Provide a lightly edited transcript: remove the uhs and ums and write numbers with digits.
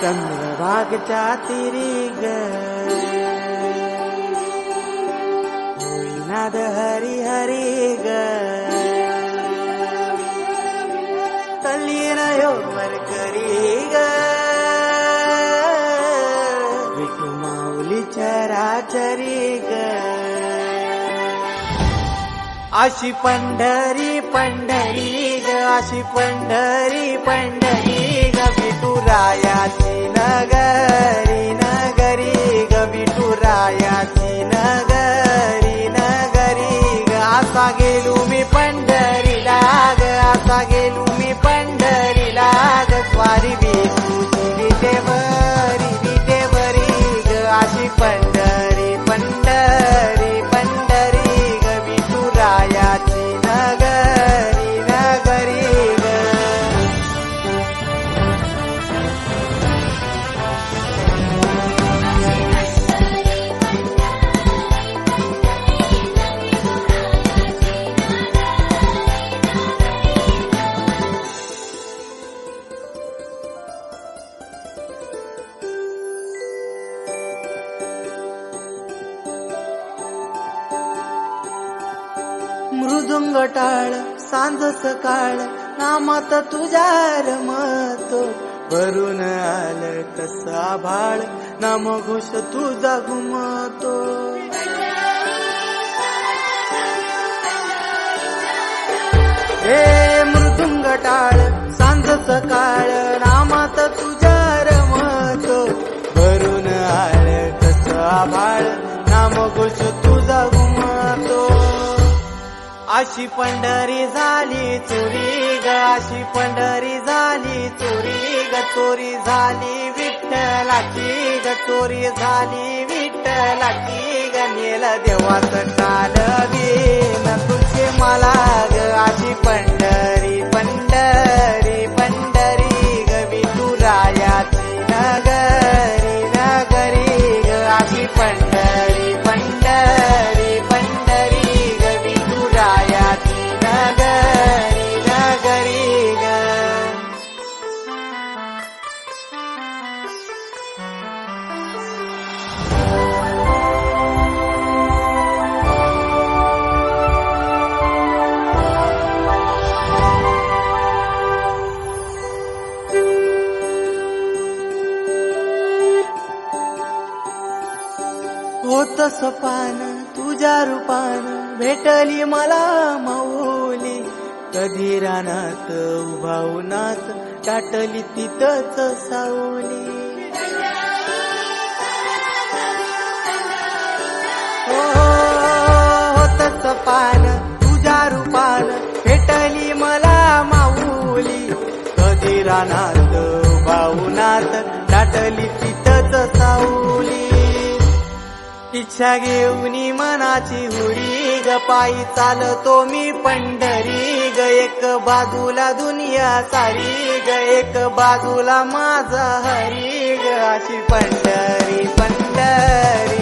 चंद्रभागच्या तिरी ग होईनाद हरी हरी ग तल्लीन यो मरकरी ग विठू माऊली चराचरी ग अशी पंढरी पंढरी ग अशी पंढरी पंढरी ग विठुरायाची नगरी नगरी ग विठुरायाची नगरी नगरी ग असा गेलो मी पंढरीला ग असा गेलो मी पंढरीला ग स्वारी विटेवरी ग अशी पंढरी पंढरी पंढरी ग विठुरायाची नगरी नगरी ग मृदुंग टाळ सांज सकाळ नामात तुझ्या रमतो भरून आलं कसा भाळ नामघोष तुझा घुमतो हे मृदुंग टाळ सांज सकाळ नामात तुझ्या रमतो भरून आलं कसा भाळ नामघोष तुझा घुमतो अशी पंढरी झाली चोरी ग अशी पंढरी झाली चोरी ग चोरी झाली विठ्ठलाची ग चोरी झाली विठ्ठलाची ग नेल देवाचं कालवीन तुझे मला ग अशी पंढरी पंढरी पंढरी ग विठुरायाची नगरी नगरी ग अशी पंढरी पंढरी पंढरी ग विठुरायाची नगरी नगरी ग होत सपान तुझ्या रूपान भेटली मला माऊली कधी रानात उभावनात टाटली तिथंच सावली होत सपान तुझ्या रूपान भेटली मला माऊली कधी रानात उभावनात टाटली तिथंच सावली इच्छा घेऊन मनाची हुरी ग पायी चालतो मी पंढरी ग एक बाजूला दुनिया सारी ग एक बाजूला माझा हरी ग अशी पंढरी पंढरी